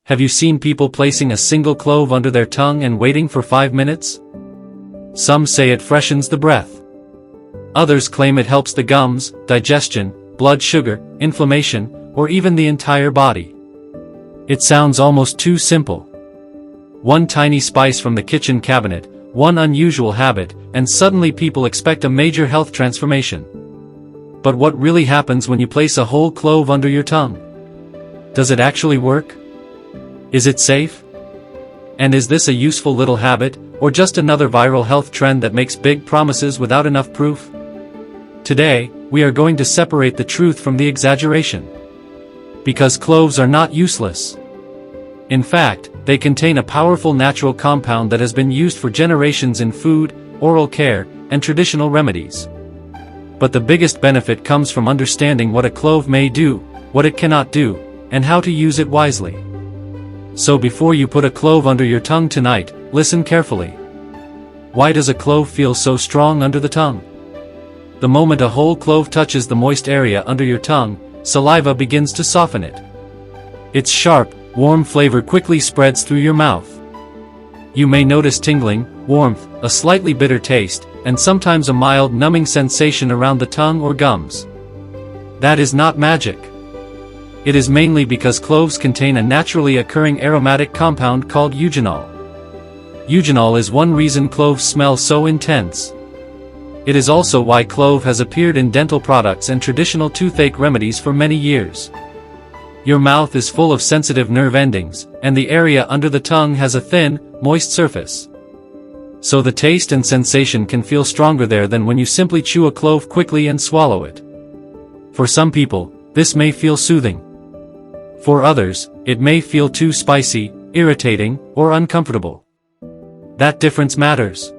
Have you seen people placing a single clove under their tongue and waiting for 5 minutes? Some say it freshens the breath. Others claim it helps the gums, digestion, blood sugar, inflammation, or even the entire body. It sounds almost too simple. One tiny spice from the kitchen cabinet, one unusual habit, and suddenly people expect a major health transformation. But what really happens when you place a whole clove under your tongue? Does it actually work? Is it safe? And is this a useful little habit, or just another viral health trend that makes big promises without enough proof? Today, we are going to separate the truth from the exaggeration. Because cloves are not useless. In fact, they contain a powerful natural compound that has been used for generations in food, oral care, and traditional remedies. But the biggest benefit comes from understanding what a clove may do, what it cannot do, and how to use it wisely. So before you put a clove under your tongue tonight, listen carefully. Why does a clove feel so strong under the tongue? The moment a whole clove touches the moist area under your tongue, saliva begins to soften it. Its sharp, warm flavor quickly spreads through your mouth. You may notice tingling, warmth, a slightly bitter taste, and sometimes a mild numbing sensation around the tongue or gums. That is not magic. It is mainly because cloves contain a naturally occurring aromatic compound called eugenol. Eugenol is one reason cloves smell so intense. It is also why clove has appeared in dental products and traditional toothache remedies for many years. Your mouth is full of sensitive nerve endings, and the area under the tongue has a thin, moist surface. So the taste and sensation can feel stronger there than when you simply chew a clove quickly and swallow it. For some people, this may feel soothing. For others, it may feel too spicy, irritating, or uncomfortable. That difference matters.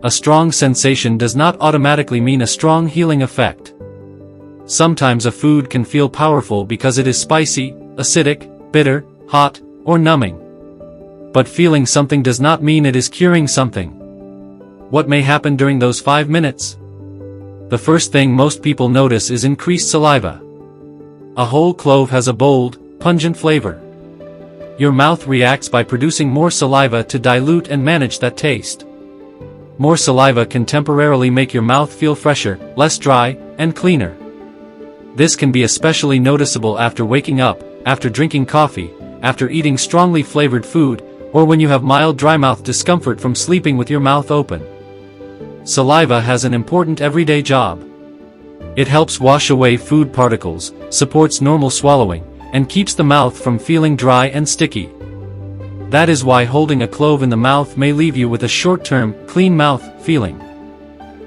A strong sensation does not automatically mean a strong healing effect. Sometimes a food can feel powerful because it is spicy, acidic, bitter, hot, or numbing. But feeling something does not mean it is curing something. What may happen during those 5 minutes? The first thing most people notice is increased saliva. A whole clove has a bold, pungent flavor. Your mouth reacts by producing more saliva to dilute and manage that taste. More saliva can temporarily make your mouth feel fresher, less dry, and cleaner. This can be especially noticeable after waking up, after drinking coffee, after eating strongly flavored food, or when you have mild dry mouth discomfort from sleeping with your mouth open. Saliva has an important everyday job. It helps wash away food particles, supports normal swallowing, and keeps the mouth from feeling dry and sticky. That is why holding a clove in the mouth may leave you with a short-term, clean mouth feeling.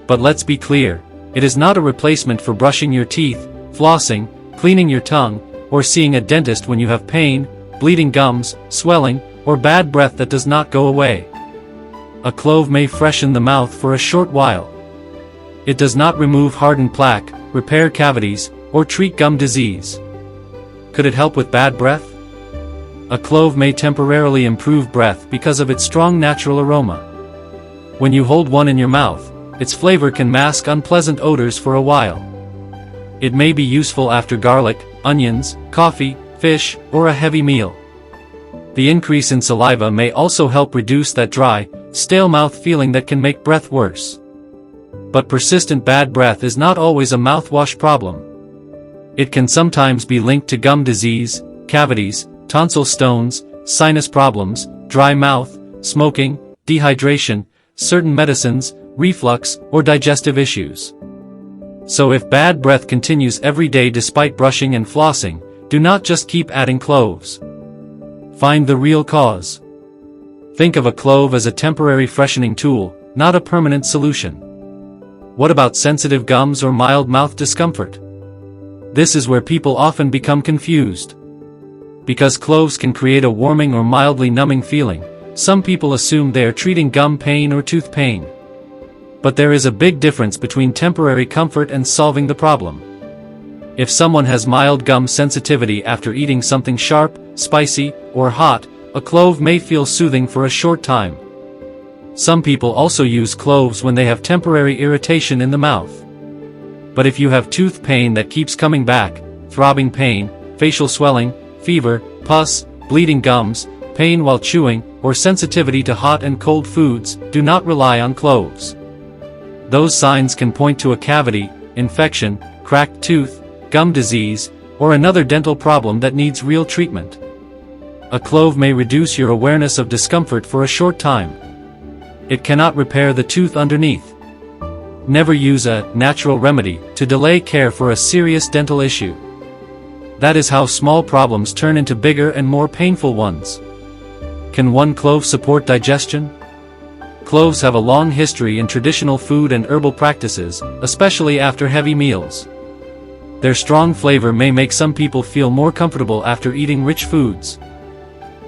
But let's be clear, it is not a replacement for brushing your teeth, flossing, cleaning your tongue, or seeing a dentist when you have pain, bleeding gums, swelling, or bad breath that does not go away. A clove may freshen the mouth for a short while. It does not remove hardened plaque, repair cavities, or treat gum disease. Could it help with bad breath? A clove may temporarily improve breath because of its strong natural aroma. When you hold one in your mouth, its flavor can mask unpleasant odors for a while. It may be useful after garlic, onions, coffee, fish, or a heavy meal. The increase in saliva may also help reduce that dry, stale mouth feeling that can make breath worse. But persistent bad breath is not always a mouthwash problem. It can sometimes be linked to gum disease, cavities, tonsil stones, sinus problems, dry mouth, smoking, dehydration, certain medicines, reflux, or digestive issues. So if bad breath continues every day despite brushing and flossing, do not just keep adding cloves. Find the real cause. Think of a clove as a temporary freshening tool, not a permanent solution. What about sensitive gums or mild mouth discomfort? This is where people often become confused. Because cloves can create a warming or mildly numbing feeling, some people assume they are treating gum pain or tooth pain. But there is a big difference between temporary comfort and solving the problem. If someone has mild gum sensitivity after eating something sharp, spicy, or hot, a clove may feel soothing for a short time. Some people also use cloves when they have temporary irritation in the mouth. But if you have tooth pain that keeps coming back, throbbing pain, facial swelling, fever, pus, bleeding gums, pain while chewing, or sensitivity to hot and cold foods, do not rely on cloves. Those signs can point to a cavity, infection, cracked tooth, gum disease, or another dental problem that needs real treatment. A clove may reduce your awareness of discomfort for a short time. It cannot repair the tooth underneath. Never use a natural remedy to delay care for a serious dental issue. That is how small problems turn into bigger and more painful ones. Can one clove support digestion? Cloves have a long history in traditional food and herbal practices, especially after heavy meals. Their strong flavor may make some people feel more comfortable after eating rich foods.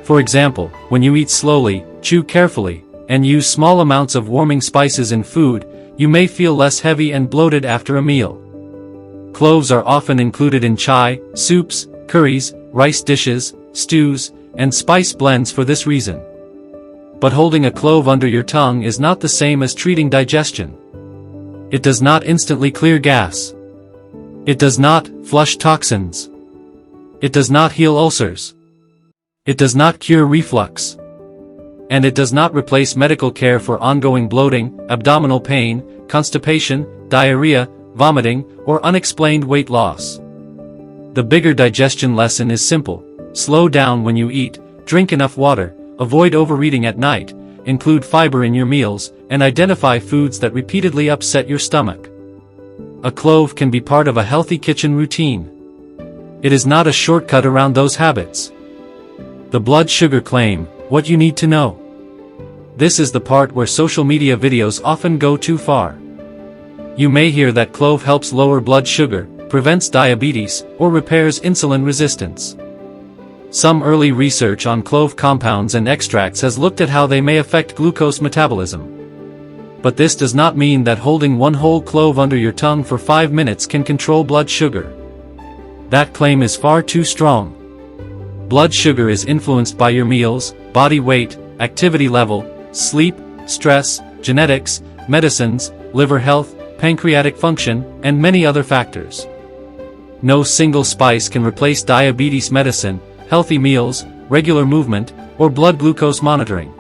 For example, when you eat slowly, chew carefully, and use small amounts of warming spices in food, you may feel less heavy and bloated after a meal. Cloves are often included in chai, soups, curries, rice dishes, stews, and spice blends for this reason. But holding a clove under your tongue is not the same as treating digestion. It does not instantly clear gas. It does not flush toxins. It does not heal ulcers. It does not cure reflux. And it does not replace medical care for ongoing bloating, abdominal pain, constipation, diarrhea, vomiting, or unexplained weight loss. The bigger digestion lesson is simple. Slow down when you eat, drink enough water, avoid overeating at night, include fiber in your meals, and identify foods that repeatedly upset your stomach. A clove can be part of a healthy kitchen routine. It is not a shortcut around those habits. The blood sugar claim, what you need to know. This is the part where social media videos often go too far. You may hear that clove helps lower blood sugar, prevents diabetes, or repairs insulin resistance. Some early research on clove compounds and extracts has looked at how they may affect glucose metabolism. But this does not mean that holding one whole clove under your tongue for 5 minutes can control blood sugar. That claim is far too strong. Blood sugar is influenced by your meals, body weight, activity level, sleep, stress, genetics, medicines, liver health, pancreatic function, and many other factors. No single spice can replace diabetes medicine, healthy meals, regular movement, or blood glucose monitoring.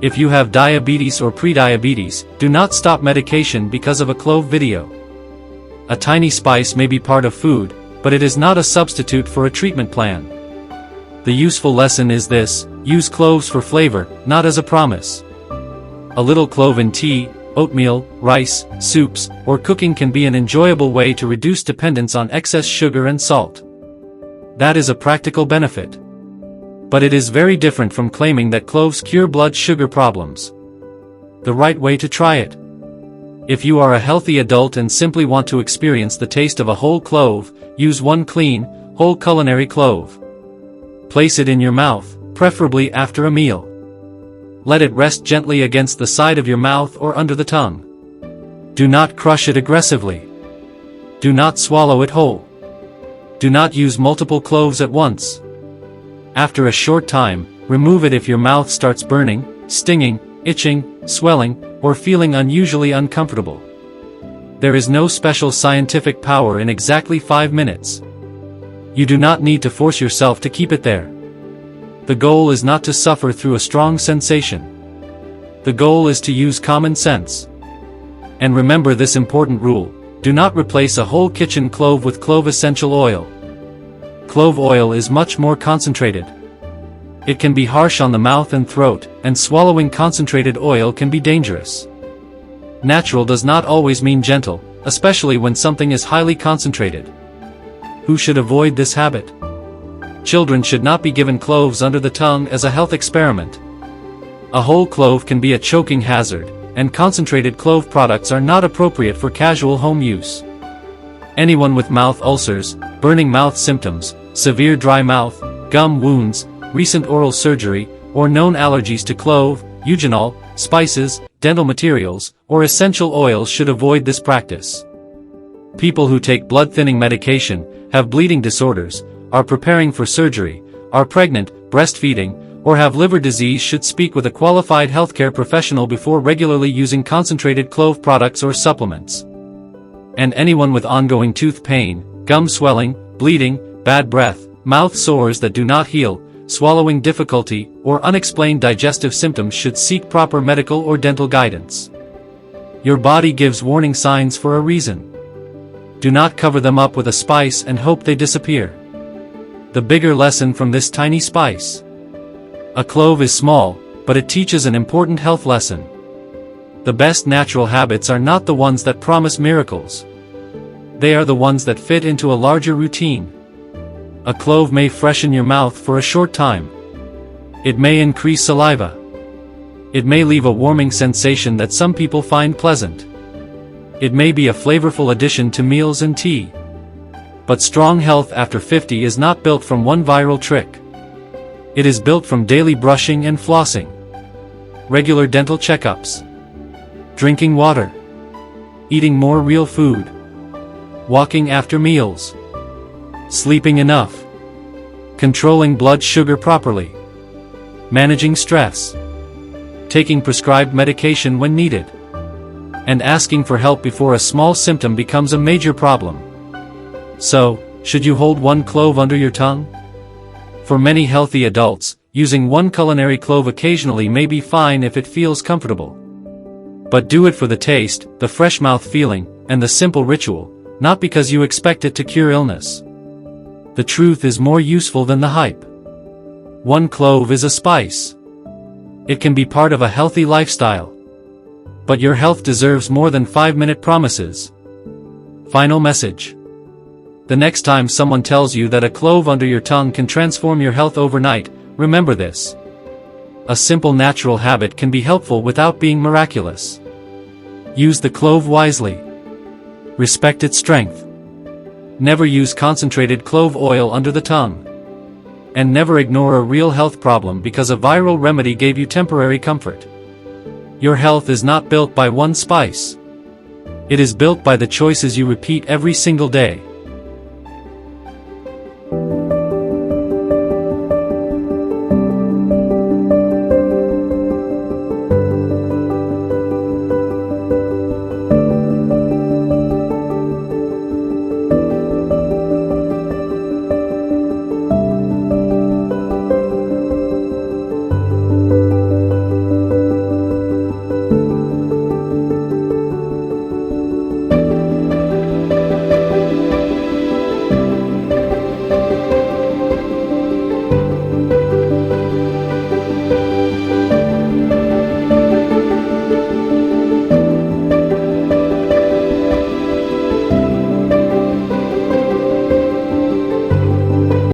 If you have diabetes or prediabetes, do not stop medication because of a clove video. A tiny spice may be part of food, but it is not a substitute for a treatment plan. The useful lesson is this: use cloves for flavor, not as a promise. A little clove in tea, oatmeal, rice, soups, or cooking can be an enjoyable way to reduce dependence on excess sugar and salt. That is a practical benefit. But it is very different from claiming that cloves cure blood sugar problems. The right way to try it. If you are a healthy adult and simply want to experience the taste of a whole clove, use one clean, whole culinary clove. Place it in your mouth, preferably after a meal. Let it rest gently against the side of your mouth or under the tongue. Do not crush it aggressively. Do not swallow it whole. Do not use multiple cloves at once. After a short time, remove it if your mouth starts burning, stinging, itching, swelling, or feeling unusually uncomfortable. There is no special scientific power in exactly 5 minutes. You do not need to force yourself to keep it there. The goal is not to suffer through a strong sensation. The goal is to use common sense. And remember this important rule: do not replace a whole kitchen clove with clove essential oil. Clove oil is much more concentrated. It can be harsh on the mouth and throat, and swallowing concentrated oil can be dangerous. Natural does not always mean gentle, especially when something is highly concentrated. Who should avoid this habit? Children should not be given cloves under the tongue as a health experiment. A whole clove can be a choking hazard, and concentrated clove products are not appropriate for casual home use. Anyone with mouth ulcers, burning mouth symptoms, severe dry mouth, gum wounds, recent oral surgery, or known allergies to clove, eugenol, spices, dental materials, or essential oils should avoid this practice. People who take blood-thinning medication, have bleeding disorders, are preparing for surgery, are pregnant, breastfeeding, or have liver disease should speak with a qualified healthcare professional before regularly using concentrated clove products or supplements. And anyone with ongoing tooth pain, gum swelling, bleeding, bad breath, mouth sores that do not heal, swallowing difficulty, or unexplained digestive symptoms should seek proper medical or dental guidance. Your body gives warning signs for a reason. Do not cover them up with a spice and hope they disappear. The bigger lesson from this tiny spice. A clove is small, but it teaches an important health lesson. The best natural habits are not the ones that promise miracles. They are the ones that fit into a larger routine. A clove may freshen your mouth for a short time. It may increase saliva. It may leave a warming sensation that some people find pleasant. It may be a flavorful addition to meals and tea. But strong health after 50 is not built from one viral trick. It is built from daily brushing and flossing, regular dental checkups, drinking water, eating more real food, walking after meals, sleeping enough, controlling blood sugar properly, managing stress, taking prescribed medication when needed, and asking for help before a small symptom becomes a major problem. So, should you hold one clove under your tongue? For many healthy adults, using one culinary clove occasionally may be fine if it feels comfortable. But do it for the taste, the fresh mouth feeling, and the simple ritual, not because you expect it to cure illness. The truth is more useful than the hype. One clove is a spice. It can be part of a healthy lifestyle. But your health deserves more than 5-minute promises. Final message. The next time someone tells you that a clove under your tongue can transform your health overnight, remember this. A simple natural habit can be helpful without being miraculous. Use the clove wisely. Respect its strength. Never use concentrated clove oil under the tongue. And never ignore a real health problem because a viral remedy gave you temporary comfort. Your health is not built by one spice. It is built by the choices you repeat every single day.